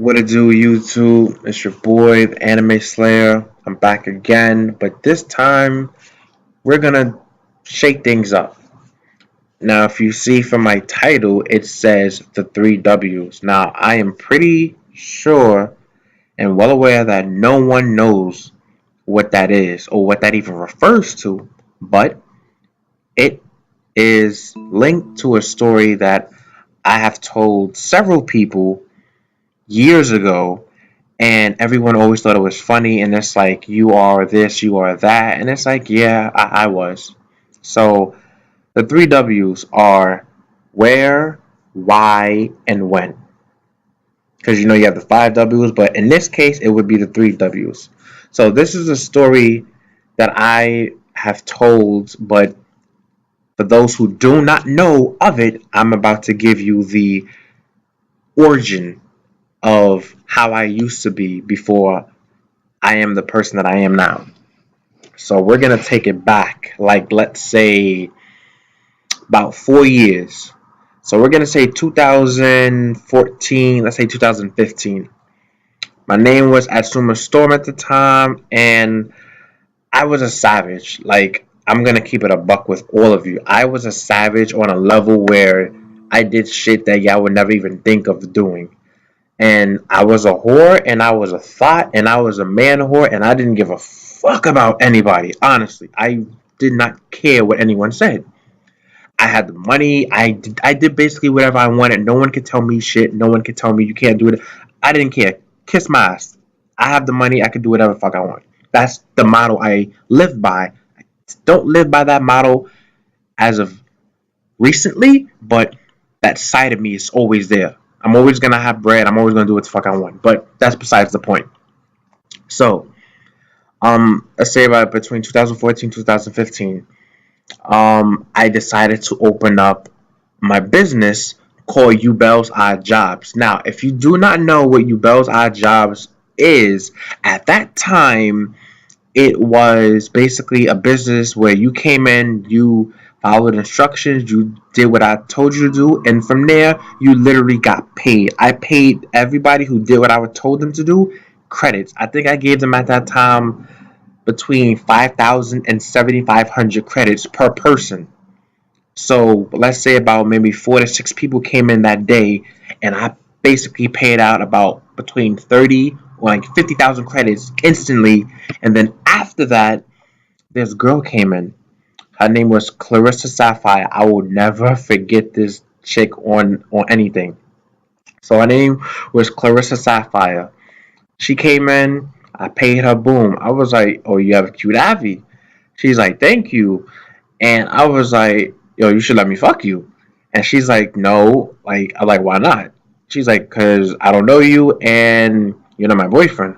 What it do, YouTube? It's your boy, the Anime Slayer. I'm back again, but this time we're gonna shake things up. Now, if you see from my title, it says the three W's. Now, I am pretty sure and well aware that no one knows what that is or what that even refers to, but it is linked to a story that I have told several people years ago, and everyone always thought it was funny, and it's like, you are this, you are that, and it's like, yeah, I was. So the three W's are where, why, and when. Because you have the five W's, but in this case it would be the three W's. So this is a story that I have told, but for those who do not know of it, I'm about to give you the origin of how I used to be before I am the person that I am now. So we're gonna take it back, like let's say about 4 years. So we're gonna say 2014. Let's say 2015. My name was Atsuma Storm at the time, and I was a savage. Like, I'm gonna keep it a buck with all of you. I was a savage on a level where I did shit that y'all would never even think of doing. And I was a whore, and I was a thought, and I was a man whore, and I didn't give a fuck about anybody. Honestly, I did not care what anyone said. I had the money. I did basically whatever I wanted. No one could tell me shit. No one could tell me you can't do it. I didn't care. Kiss my ass. I have the money. I could do whatever the fuck I want. That's the model I live by. I don't live by that model as of recently, but that side of me is always there. I'm always gonna have bread. I'm always gonna do what the fuck I want. But that's besides the point. So, let's say about between 2014 and 2015, I decided to open up my business called Ubel's Odd Jobs. Now, if you do not know what Ubel's Odd Jobs is, at that time, it was basically a business where you came in, you followed instructions, you did what I told you to do, and from there, you literally got paid. I paid everybody who did what I told them to do credits. I think I gave them at that time between 5,000 and 7,500 credits per person. So let's say about maybe 4 to 6 people came in that day, and I basically paid out about between 30 or like 50,000 credits instantly. And then after that, this girl came in. Her name was Clarissa Sapphire. I will never forget this chick on anything. So her name was Clarissa Sapphire. She came in. I paid her. Boom. I was like, "Oh, you have a cute Avi." She's like, "Thank you." And I was like, "Yo, you should let me fuck you." And she's like, "No." Like, I'm like, "Why not?" She's like, "Cause I don't know you and you're not my boyfriend."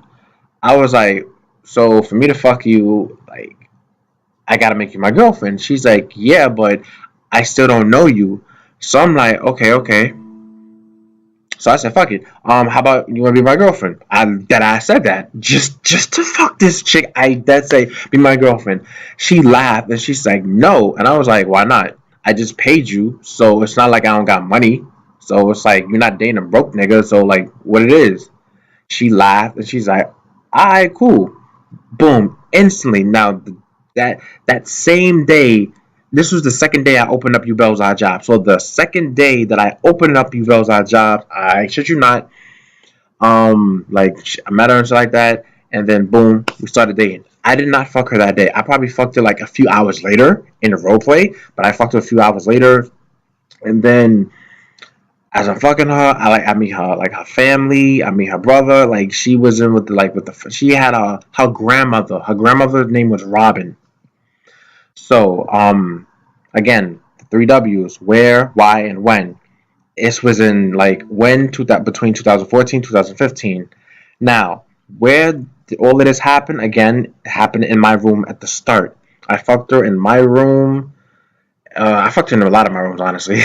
I was like, "So for me to fuck you, like, I gotta make you my girlfriend." She's like, "Yeah, but I still don't know you." So I'm like, "Okay, okay." So I said, "Fuck it. How about you want to be my girlfriend?" I said that just to fuck this chick. I that say be my girlfriend. She laughed and she's like, "No," and I was like, "Why not? I just paid you, so it's not like I don't got money. So it's like you're not dating a broke nigga. So like, what it is?" She laughed and she's like, "All right, cool." Boom, instantly. Now that same day, this was the second day I opened up Ubel's Odd Job. So the second day that I opened up Ubel's Odd Job, I shit you not, like I met her and shit like that, and then boom, we started dating. I did not fuck her that day. I probably fucked her like a few hours later in a role play, but I fucked her a few hours later, and then as I'm fucking her, I meet her like her family. I meet her brother. Like she was in with the she had her grandmother. Her grandmother's name was Robin. So, again, the three W's: where, why, and when. This was in like between 2014 2015. Now, where did all of this happen? Again, it happened in my room at the start. I fucked her in my room. I fucked her in a lot of my rooms, honestly.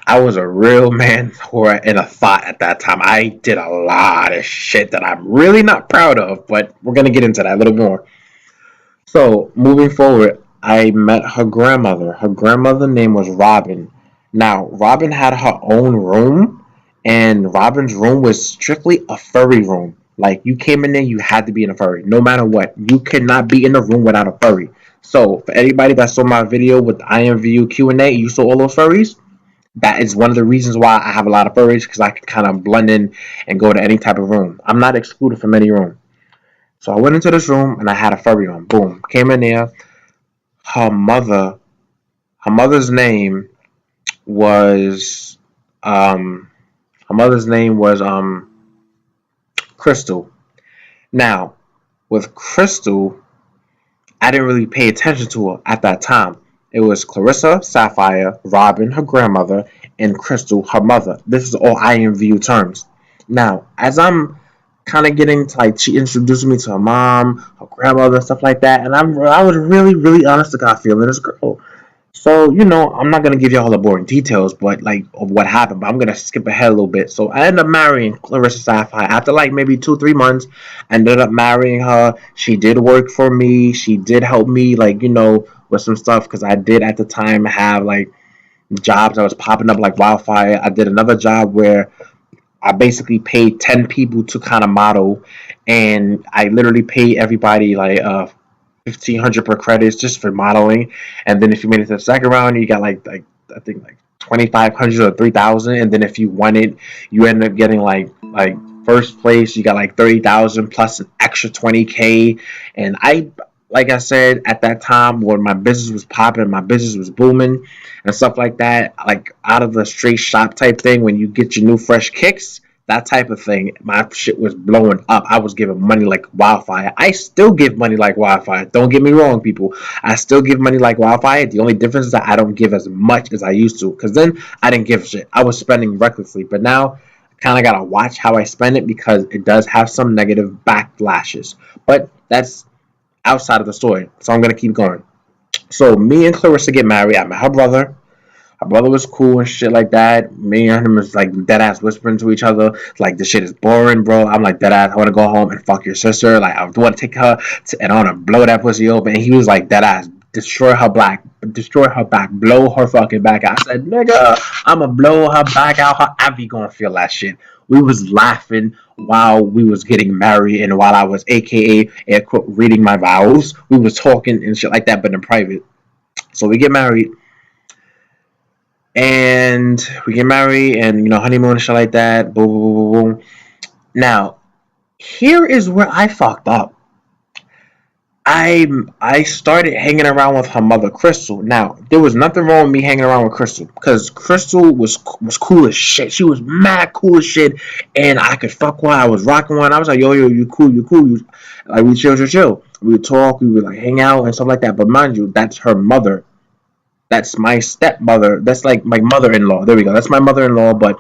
I was a real man whore and a thought at that time. I did a lot of shit that I'm really not proud of, but we're gonna get into that a little more. So, moving forward, I met her grandmother. Her grandmother's name was Robin. Now, Robin had her own room, and Robin's room was strictly a furry room. Like, you came in there, you had to be in a furry, no matter what. You could not be in the room without a furry. So for anybody that saw my video with the IMVU Q&A, you saw all those furries. That is one of the reasons why I have a lot of furries, because I can kind of blend in and go to any type of room. I'm not excluded from any room. So I went into this room and I had a furry on. Boom, came in there. Her mother, her mother's name was um, her mother's name was Crystal. Now, with Crystal, I didn't really pay attention to her at that time. It was Clarissa, Sapphire, Robin, her grandmother, and Crystal, her mother. This is all IMVU terms. Now, as I'm kind of getting to, like, she introduced me to her mom, her grandmother, stuff like that, and I was really, really honest to God feeling this girl. So, I'm not gonna give you all the boring details, but like of what happened. But I'm gonna skip ahead a little bit. So I ended up marrying Clarissa Sapphire after like maybe 2-3 months. I ended up marrying her. She did work for me. She did help me, like, with some stuff, because I did at the time have like jobs that was popping up like wildfire. I did another job where I basically paid 10 people to kind of model, and I literally paid everybody like 1,500 per credits just for modeling. And then if you made it to the second round, you got like I think like 2,500 or 3,000. And then if you won it, you end up getting like first place. You got like 30,000 plus an extra 20K. And like I said, at that time when my business was popping, my business was booming and stuff like that, like out of the straight shop type thing, when you get your new fresh kicks, that type of thing, my shit was blowing up. I was giving money like wildfire. I still give money like wildfire. Don't get me wrong, people. I still give money like wildfire. The only difference is that I don't give as much as I used to. Because then I didn't give shit. I was spending recklessly. But now I kind of got to watch how I spend it, because it does have some negative backlashes. But that's outside of the story. So I'm going to keep going. So me and Clarissa get married. I met her brother. Our brother was cool and shit like that. Me and him was like dead ass whispering to each other. Like, this shit is boring, bro. I'm like, dead ass, I want to go home and fuck your sister. Like, I want to take her and I want to blow that pussy open. And he was like, dead ass, destroy her back, blow her fucking back out. I said, nigga, I'ma blow her back out. However you gonna feel that shit. We was laughing while we was getting married, and while I was AKA air quote reading my vows, we was talking and shit like that, but in private. So we get married, and honeymoon and shit like that. Boom, boom, boom, boom. Now, here is where I fucked up. I started hanging around with her mother, Crystal. Now, there was nothing wrong with me hanging around with Crystal, because Crystal was cool as shit. She was mad cool as shit, and I could fuck one. I was rocking one. I was like, yo, you cool, you cool. Like, we chill. We would talk, we would like hang out and stuff like that. But mind you, that's her mother. That's my stepmother. That's like my mother-in-law. There we go. That's my mother-in-law. But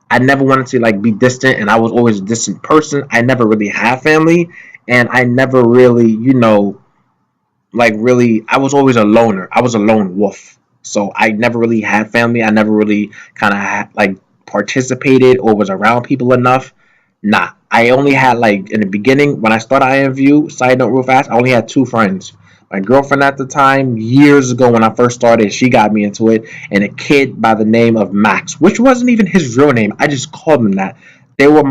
I never wanted to like be distant, and I was always a distant person. I never really had family, and I never really, like really, I was always a loner. I was a lone wolf. So I never really had family. I never really kind of like participated or was around people enough. Nah, I only had like in the beginning when I started IMVU. Side note, real fast, I only had two friends. My girlfriend at the time, years ago when I first started, she got me into it, and a kid by the name of Max, which wasn't even his real name. I just called him that. We were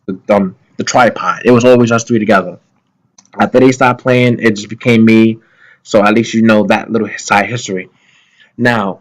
the tripod. It was always us three together. After they stopped playing, it just became me. So at least you know that little side history. Now,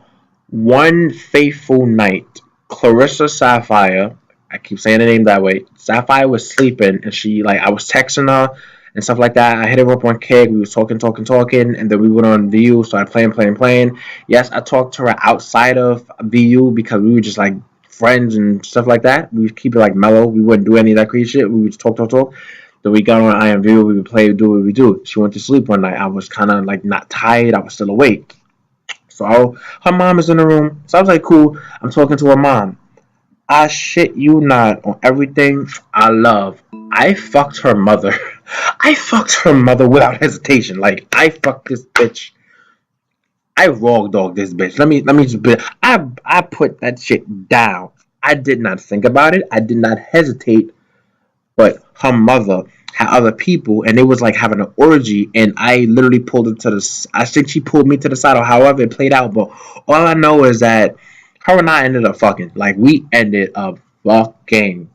one fateful night, Clarissa Sapphire, I keep saying the name that way, Sapphire was sleeping, and I was texting her and stuff like that. I hit her up on Keg. We was talking, and then we went on VU, started playing. Yes, I talked to her outside of VU because we were just like friends and stuff like that. We would keep it like mellow. We wouldn't do any of that crazy shit. We would just talk. Then we got on IMVU. We would play, do what we do. She went to sleep one night. I was kind of like not tired. I was still awake. So her mom is in the room. So I was like, cool. I'm talking to her mom. I shit you not on everything I love. I fucked her mother. I fucked her mother without hesitation. Like, I fucked this bitch. I raw dog this bitch. Let me just be. I put that shit down. I did not think about it. I did not hesitate. But her mother had other people, and it was like having an orgy. And I literally pulled it to the. I think she pulled me to the side, or however it played out. But all I know is that Her and I ended up fucking. Like, we ended up fucking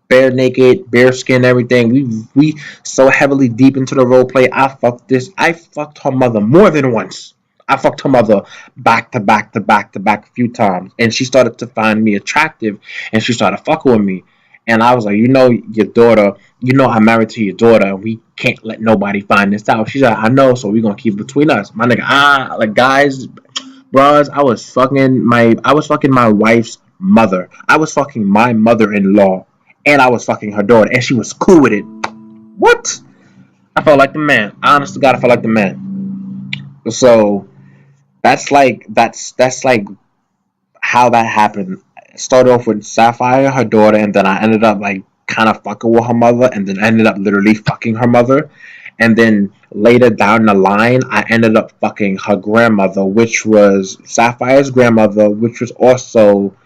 bare naked, bare skin, everything. We so heavily deep into the role play. I fucked her mother more than once. I fucked her mother back to back to back to back a few times, and she started to find me attractive, and she started fucking with me. And I was like, your daughter, I'm married to your daughter, and we can't let nobody find this out. She's like, I know, so we're gonna keep it between us. My nigga, like guys, bros, I was fucking my wife's mother. I was fucking my mother-in-law, and I was fucking her daughter, and she was cool with it. What? I felt like the man. Honest to God, I felt like the man. So that's like how that happened. It started off with Sapphire, her daughter, and then I ended up like kind of fucking with her mother, and then ended up literally fucking her mother. And then later down the line, I ended up fucking her grandmother, which was Sapphire's grandmother, which was also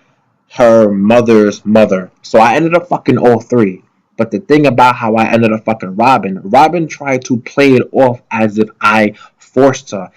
her mother's mother. So I ended up fucking all three. But the thing about how I ended up fucking Robin tried to play it off as if I forced her.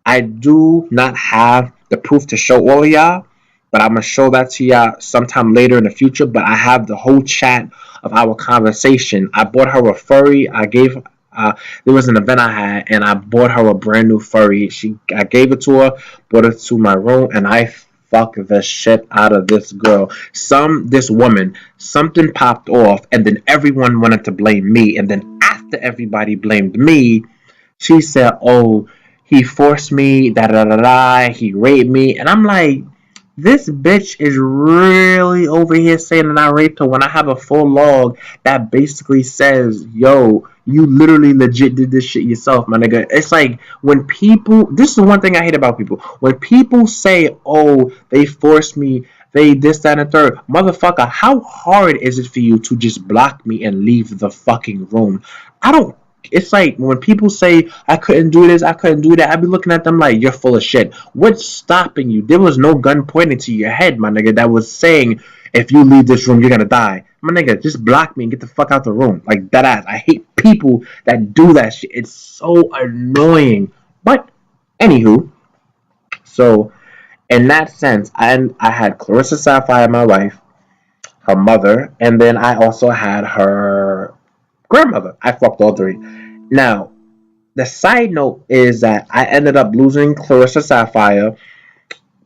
I do not have the proof to show all of y'all, but I'm gonna show that to y'all sometime later in the future. But I have the whole chat of our conversation. I bought her a furry. There was an event I had, and I bought her a brand new furry. I gave it to her, brought it to my room, and I fuck the shit out of this girl. This woman, something popped off, and then everyone wanted to blame me. And then after everybody blamed me, she said, "Oh, he forced me, da da da da, he raped me." And I'm like, this bitch is really over here saying that I raped her when I have a full log that basically says, yo, you literally legit did this shit yourself, my nigga. It's like when people, this is the one thing I hate about people. When people say, oh, they forced me, they this, that, and the third. Motherfucker, how hard is it for you to just block me and leave the fucking room? I don't. It's like when people say I couldn't do this, I couldn't do that. I be looking at them like you're full of shit. What's stopping you? There was no gun pointed to your head, my nigga, that was saying if you leave this room, you're gonna die. My nigga, just block me and get the fuck out the room. Like that ass. I hate people that do that shit. It's so annoying. But anywho, so in that sense, I had Clarissa Sapphire, my wife, her mother, and then I also had her grandmother. I fucked all three. Now, the side note is that I ended up losing Clarissa Sapphire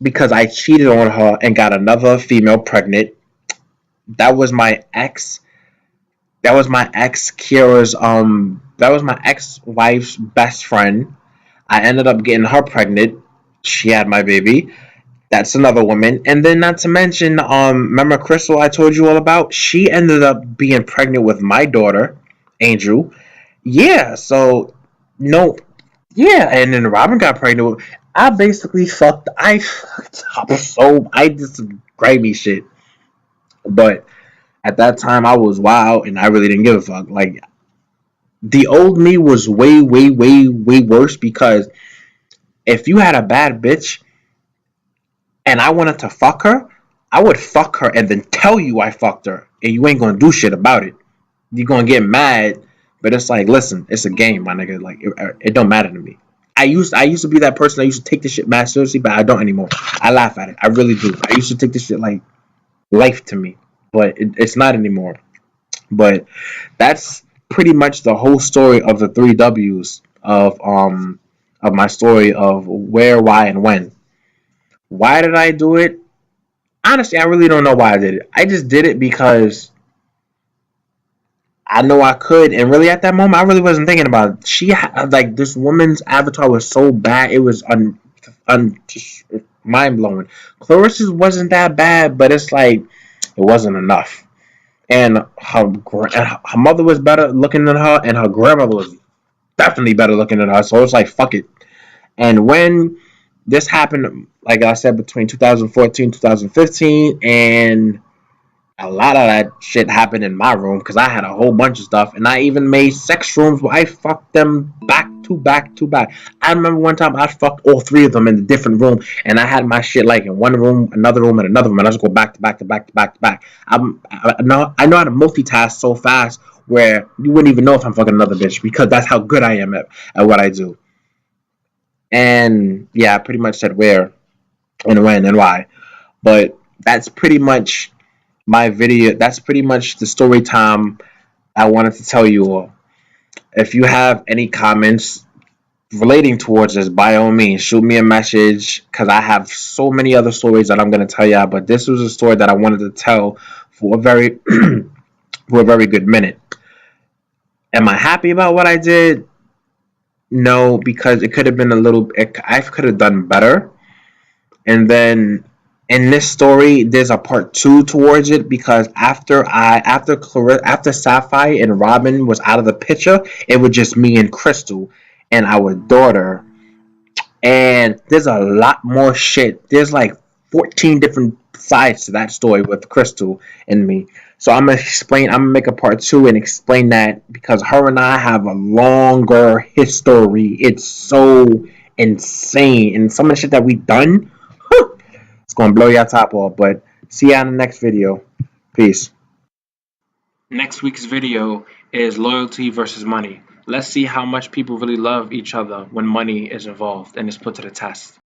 because I cheated on her and got another female pregnant. That was my ex. That was my ex Kira's that was my ex-wife's best friend. I ended up getting her pregnant. She had my baby. That's another woman. And then not to mention, remember Crystal I told you all about? She ended up being pregnant with my daughter, Angel. Yeah, so no, yeah, and then Robin got pregnant. I basically fucked. I was so I did some gravy shit, but at that time I was wild and I really didn't give a fuck. Like the old me was way, way, way, way worse because if you had a bad bitch and I wanted to fuck her, I would fuck her and then tell you I fucked her, and you ain't gonna do shit about it. You're gonna get mad, but it's like, listen, it's a game, my nigga. Like it don't matter to me. I used to be that person. I used to take this shit mad seriously, but I don't anymore. I laugh at it. I really do. I used to take this shit like life to me, but it's not anymore. But that's pretty much the whole story of the three W's of my story of where, why, and when. Why did I do it? Honestly, I really don't know why I did it. I just did it because I know I could, and really at that moment, I really wasn't thinking about it. Like this woman's avatar was so bad, it was just mind blowing. Clarissa's wasn't that bad, but it's like it wasn't enough. And her mother was better looking than her, and her grandmother was definitely better looking than her. So it's like fuck it. And when this happened, like I said, between 2014, 2015, and a lot of that shit happened in my room because I had a whole bunch of stuff, and I even made sex rooms where I fucked them back to back to back. I remember one time I fucked all three of them in a different room, and I had my shit like in one room, another room, and another room, and I just go back to back to back to back to back. I know how to multitask so fast where you wouldn't even know if I'm fucking another bitch because that's how good I am at what I do. And yeah, I pretty much said where and when and why. But that's pretty much my video. That's pretty much the story time I wanted to tell you all. If you have any comments relating towards this, by all means, shoot me a message because I have so many other stories that I'm going to tell y'all. But this was a story that I wanted to tell for a very for a very good minute. Am I happy about what I did? No, because it could have been a little. I could have done better. And then in this story, there's a part two towards it because after Sapphire and Robin was out of the picture, it was just me and Crystal and our daughter. And there's a lot more shit. There's like 14 different sides to that story with Crystal and me. So I'm gonna make a part two and explain that because her and I have a longer history. It's so insane. And some of the shit that we done, it's gonna blow your top off. But see ya in the next video. Peace. Next week's video is loyalty versus money. Let's see how much people really love each other when money is involved and is put to the test.